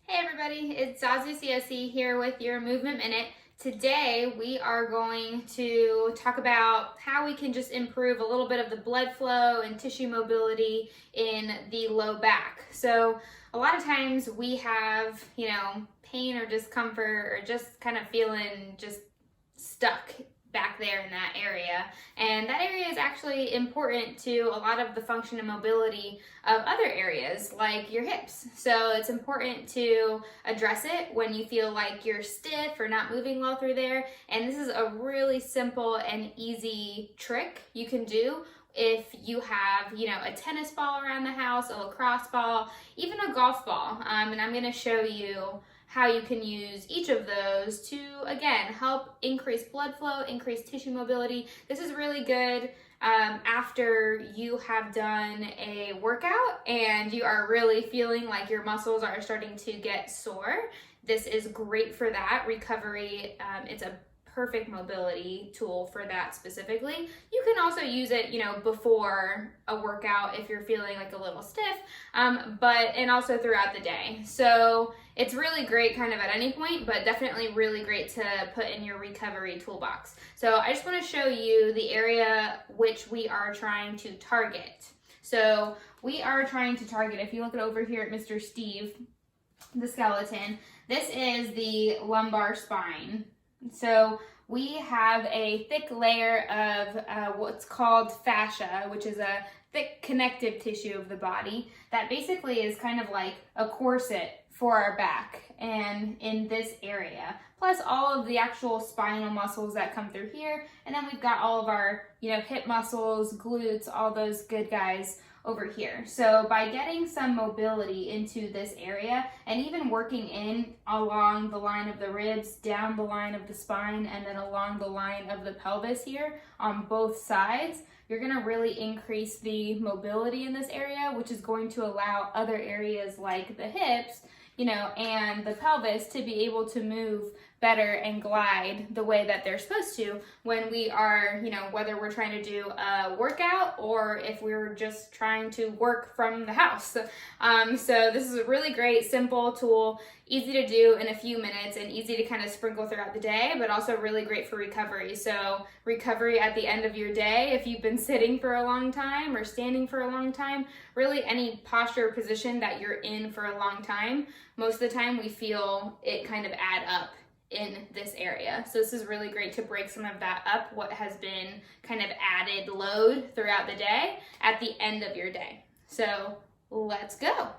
Hey everybody, it's Zazu Cioce here with your Movement Minute. Today we are going to talk about how we can just improve a little bit of the blood flow and tissue mobility in the low back. So a lot of times we have, pain or discomfort or just kind of feeling just stuck back there in that area, and that area is actually important to a lot of the function and mobility of other areas like your hips. So it's important to address it when you feel like you're stiff or not moving well through there, and this is a really simple and easy trick you can do if you have, a tennis ball around the house, a lacrosse ball, even a golf ball. And I'm going to show you how you can use each of those to, again, help increase blood flow, increase tissue mobility. This is really good after you have done a workout and you are really feeling like your muscles are starting to get sore. This is great for that recovery. It's a perfect mobility tool for that specifically. You can also use it, before a workout if you're feeling like a little stiff, and also throughout the day. So it's really great kind of at any point, but definitely really great to put in your recovery toolbox. So I just want to show you the area which we are trying to target. So we are trying to target, if you look over here at Mr. Steve, the skeleton, this is the lumbar spine. So we have a thick layer of what's called fascia, which is a thick connective tissue of the body that basically is kind of like a corset for our back and in this area, plus all of the actual spinal muscles that come through here, and then we've got all of our hip muscles, glutes, all those good guys over here. So by getting some mobility into this area and even working in along the line of the ribs, down the line of the spine, and then along the line of the pelvis here on both sides, you're gonna really increase the mobility in this area, which is going to allow other areas like the hips, and the pelvis to be able to move better and glide the way that they're supposed to when we are, whether we're trying to do a workout or if we're just trying to work from the house. So this is a really great, simple tool, easy to do in a few minutes and easy to kind of sprinkle throughout the day, but also really great for recovery. So recovery at the end of your day, if you've been sitting for a long time or standing for a long time, really any posture or position that you're in for a long time, most of the time we feel it kind of add up in this area. So this is really great to break some of that up, what has been kind of added load throughout the day at the end of your day. So let's go.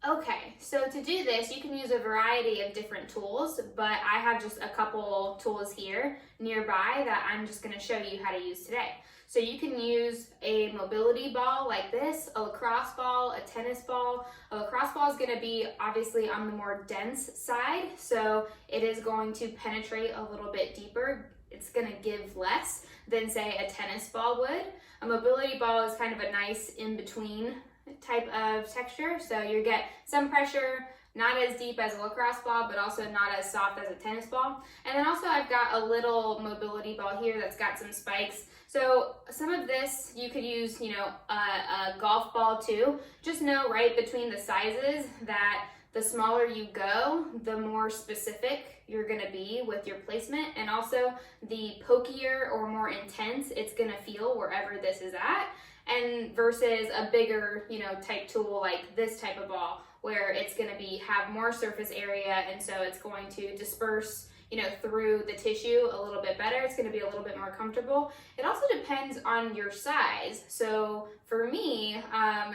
Okay, so to do this, you can use a variety of different tools, but I have just a couple tools here nearby that I'm just going to show you how to use today. So you can use a mobility ball like this, a lacrosse ball, a tennis ball. A lacrosse ball is going to be obviously on the more dense side, so it is going to penetrate a little bit deeper. It's going to give less than, say, a tennis ball would. A mobility ball is kind of a nice in-between type of texture, so you get some pressure, not as deep as a lacrosse ball, but also not as soft as a tennis ball. And then also I've got a little mobility ball here that's got some spikes. So some of this you could use, a golf ball too. Just know right between the sizes that the smaller you go, the more specific you're gonna be with your placement, and also the pokier or more intense it's gonna feel wherever this is at, and versus a bigger, type tool like this type of ball where it's gonna have more surface area, and so it's going to disperse through the tissue a little bit better. It's going to be a little bit more comfortable. It also depends on your size. So for me,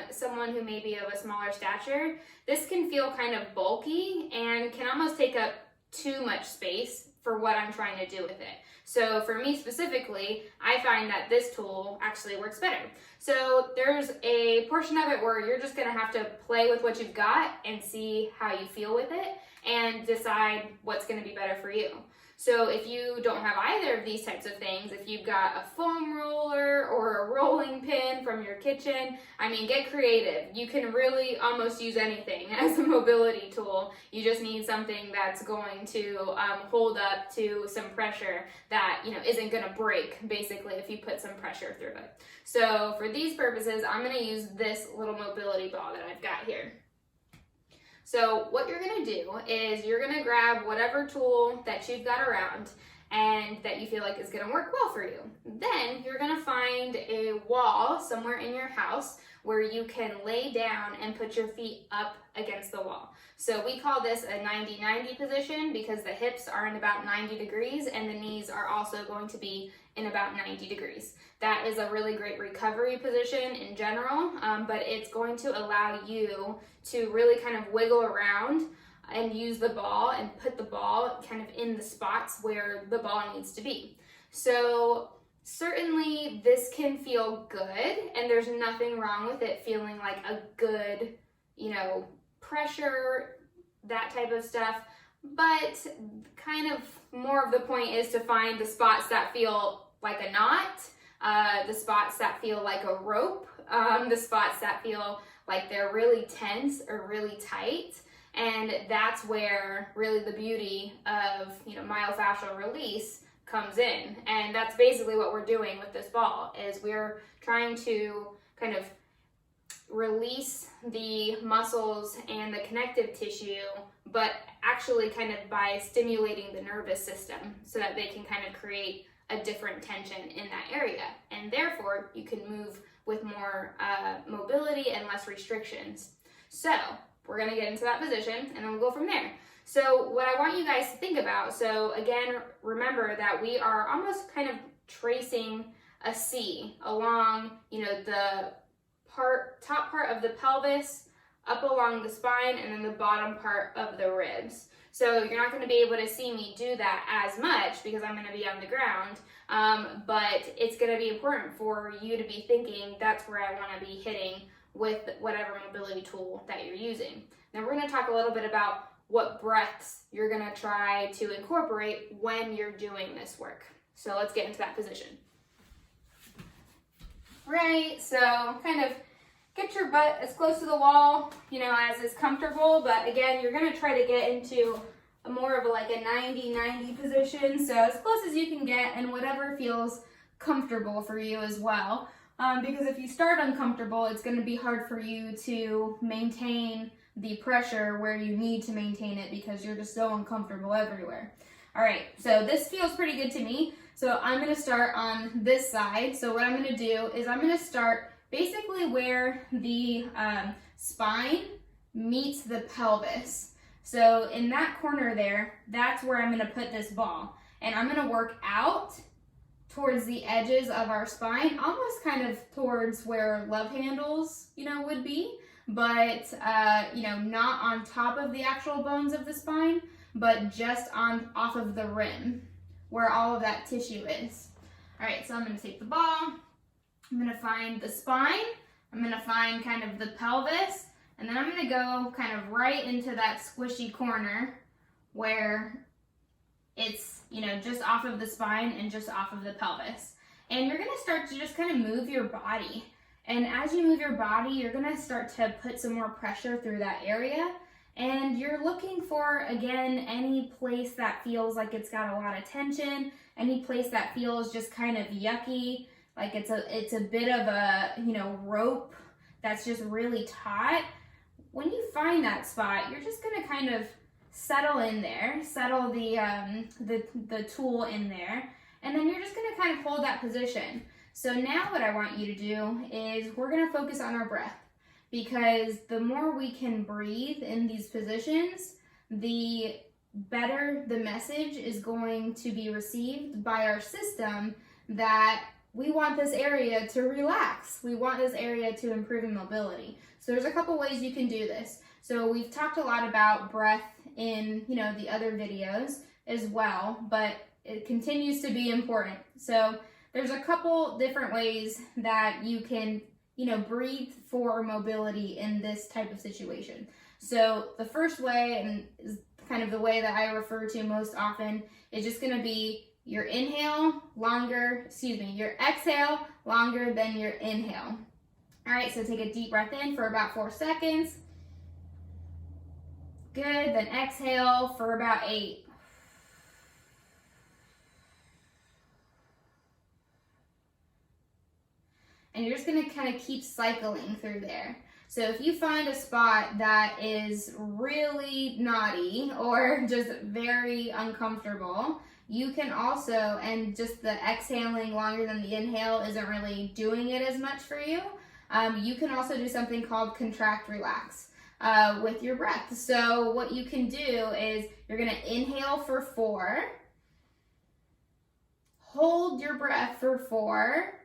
someone who may be of a smaller stature, this can feel kind of bulky and can almost take up too much space for what I'm trying to do with it. So for me specifically, I find that this tool actually works better. So there's a portion of it where you're just going to have to play with what you've got and see how you feel with it and decide what's going to be better for you. So if you don't have either of these types of things, if you've got a foam roller or a rolling pin from your kitchen, get creative. You can really almost use anything as a mobility tool. You just need something that's going to hold up to some pressure that isn't going to break, basically, if you put some pressure through it. So for these purposes, I'm going to use this little mobility ball that I've got here. So what you're gonna do is you're gonna grab whatever tool that you've got around and that you feel like is gonna work well for you. Then you're gonna find a wall somewhere in your house where you can lay down and put your feet up against the wall. So we call this a 90-90 position because the hips are in about 90 degrees and the knees are also going to be in about 90 degrees. That is a really great recovery position in general, but it's going to allow you to really kind of wiggle around and use the ball and put the ball kind of in the spots where the ball needs to be. So certainly this can feel good, and there's nothing wrong with it feeling like a good, pressure, that type of stuff. But kind of more of the point is to find the spots that feel like a knot, the spots that feel like a rope, the spots that feel like they're really tense or really tight. And that's where really the beauty of, myofascial release comes in. And that's basically what we're doing with this ball, is we're trying to kind of release the muscles and the connective tissue, but actually kind of by stimulating the nervous system so that they can kind of create a different tension in that area. And therefore, you can move with more mobility and less restrictions. So we're gonna get into that position and then we'll go from there. So what I want you guys to think about, so again, remember that we are almost kind of tracing a C along, the top part of the pelvis, up along the spine, and then the bottom part of the ribs. So you're not going to be able to see me do that as much because I'm going to be on the ground, but it's going to be important for you to be thinking that's where I want to be hitting with whatever mobility tool that you're using. Now we're going to talk a little bit about what breaths you're going to try to incorporate when you're doing this work. So let's get into that position. Right, so kind of get your butt as close to the wall, as is comfortable, but again, you're gonna try to get into a more of a 90-90 position, so as close as you can get and whatever feels comfortable for you as well. Because if you start uncomfortable, it's gonna be hard for you to maintain the pressure where you need to maintain it because you're just so uncomfortable everywhere. All right, so this feels pretty good to me. So I'm gonna start on this side. So what I'm gonna do is I'm gonna start basically where the spine meets the pelvis. So in that corner there, that's where I'm gonna put this ball. And I'm gonna work out towards the edges of our spine, almost kind of towards where love handles, would be, but not on top of the actual bones of the spine, but just off of the rim, where all of that tissue is. All right, so I'm gonna take the ball, I'm gonna find the spine, I'm gonna find kind of the pelvis, and then I'm gonna go kind of right into that squishy corner where it's, just off of the spine and just off of the pelvis. And you're gonna start to just kind of move your body. And as you move your body, you're gonna start to put some more pressure through that area. And you're looking for, again, any place that feels like it's got a lot of tension, any place that feels just kind of yucky, like it's a bit of a, rope that's just really taut. When you find that spot, you're just gonna kind of settle in there, settle the tool in there, and then you're just gonna kind of hold that position. So now what I want you to do is we're gonna focus on our breath, because the more we can breathe in these positions, the better the message is going to be received by our system that we want this area to relax. We want this area to improve in mobility. So there's a couple ways you can do this. So we've talked a lot about breath in, the other videos as well, but it continues to be important. So there's a couple different ways that you can, breathe for mobility in this type of situation. So the first way, and is kind of the way that I refer to most often, is just gonna be your exhale longer than your inhale. All right, so take a deep breath in for about 4 seconds. Good, then exhale for about 8. And you're just gonna kind of keep cycling through there. So if you find a spot that is really knotty or just very uncomfortable, you can also, and just the exhaling longer than the inhale isn't really doing it as much for you, you can also do something called contract relax with your breath. So what you can do is you're gonna inhale for 4, hold your breath for 4,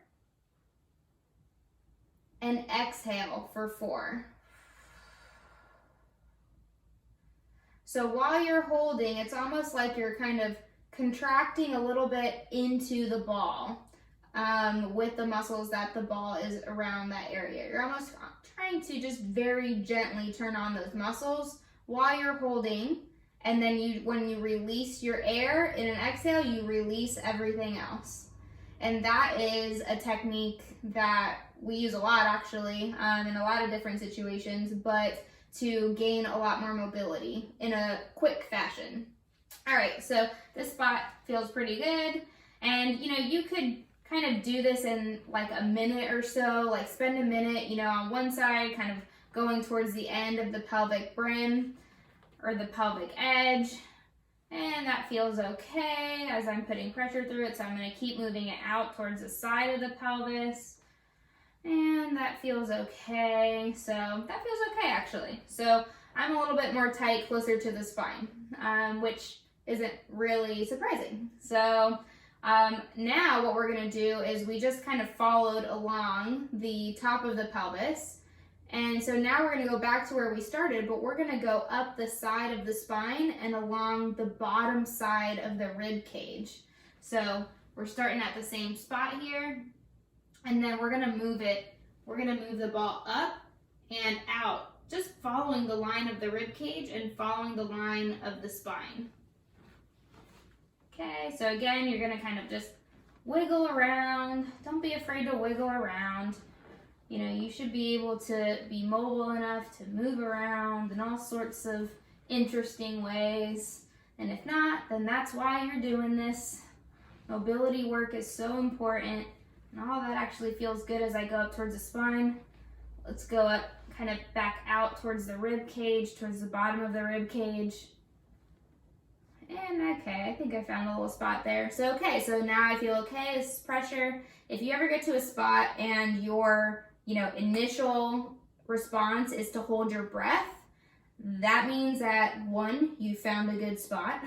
and exhale for 4. So while you're holding, it's almost like you're kind of contracting a little bit into the ball with the muscles that the ball is around that area. You're almost trying to just very gently turn on those muscles while you're holding, and then when you release your air in an exhale, you release everything else. And that is a technique that we use a lot, actually, in a lot of different situations, but to gain a lot more mobility in a quick fashion. All right, so this spot feels pretty good. And, you could kind of do this in like a minute or so, like spend a minute, on one side, kind of going towards the end of the pelvic brim or the pelvic edge. And that feels okay as I'm putting pressure through it, so I'm going to keep moving it out towards the side of the pelvis. And that feels okay. So that feels okay, actually. So I'm a little bit more tight, closer to the spine, which isn't really surprising. So now what we're going to do is we just kind of followed along the top of the pelvis. And so now we're going to go back to where we started, but we're going to go up the side of the spine and along the bottom side of the rib cage. So we're starting at the same spot here, and then we're going to move it. We're going to move the ball up and out, just following the line of the rib cage and following the line of the spine. Okay, so again, you're going to kind of just wiggle around. Don't be afraid to wiggle around. You should be able to be mobile enough to move around in all sorts of interesting ways. And if not, then that's why you're doing this. Mobility work is so important. And all that actually feels good as I go up towards the spine. Let's go up, kind of back out towards the rib cage, towards the bottom of the rib cage. And okay, I think I found a little spot there. So okay, so now I feel okay. This is pressure. If you ever get to a spot and your initial response is to hold your breath, that means that 1, you found a good spot,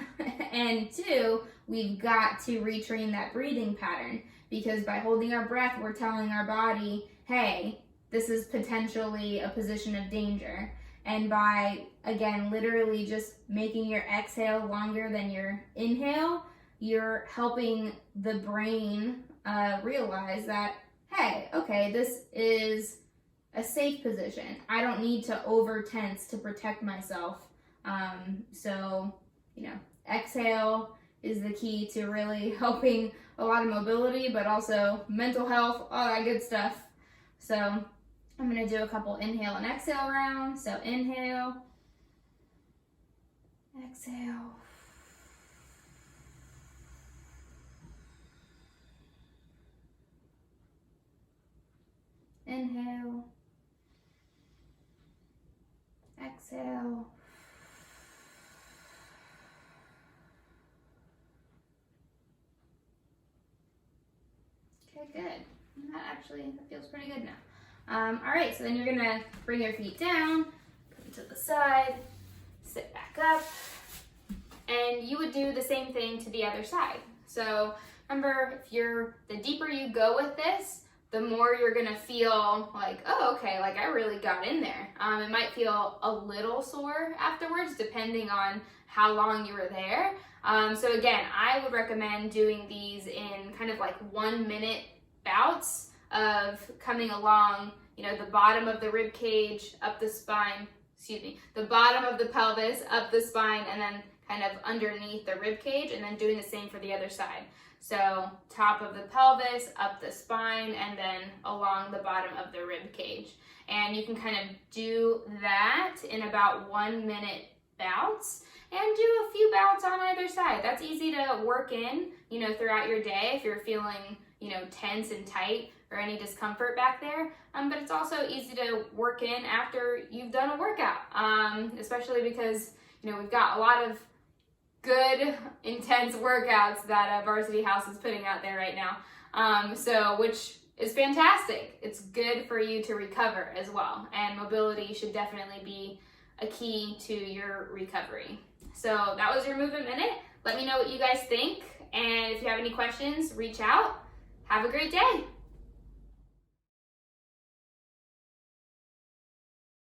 and 2, we've got to retrain that breathing pattern, because by holding our breath, we're telling our body, hey, this is potentially a position of danger. And by, again, literally just making your exhale longer than your inhale, you're helping the brain realize that, hey, okay, this is a safe position. I don't need to over tense to protect myself. So, exhale is the key to really helping a lot of mobility, but also mental health, all that good stuff. So I'm going to do a couple inhale and exhale rounds. So inhale, exhale. Inhale, exhale, okay, good. That feels pretty good now. All right, so then you're gonna bring your feet down, put them to the side, sit back up, and you would do the same thing to the other side. So remember, the deeper you go with this, the more you're gonna feel like, oh, okay, like I really got in there. It might feel a little sore afterwards, depending on how long you were there. So again, I would recommend doing these in kind of like 1 minute bouts of coming along, the bottom of the rib cage, up the spine, the bottom of the pelvis, up the spine, and then kind of underneath the rib cage, and then doing the same for the other side. So top of the pelvis, up the spine, and then along the bottom of the rib cage. And you can kind of do that in about 1 minute bouts, and do a few bouts on either side. That's easy to work in, throughout your day if you're feeling, tense and tight or any discomfort back there. But it's also easy to work in after you've done a workout, especially because, you know, we've got a lot of good, intense workouts that Varsity House is putting out there right now. Which is fantastic. It's good for you to recover as well. And mobility should definitely be a key to your recovery. So that was your Movement Minute. Let me know what you guys think. And if you have any questions, reach out. Have a great day.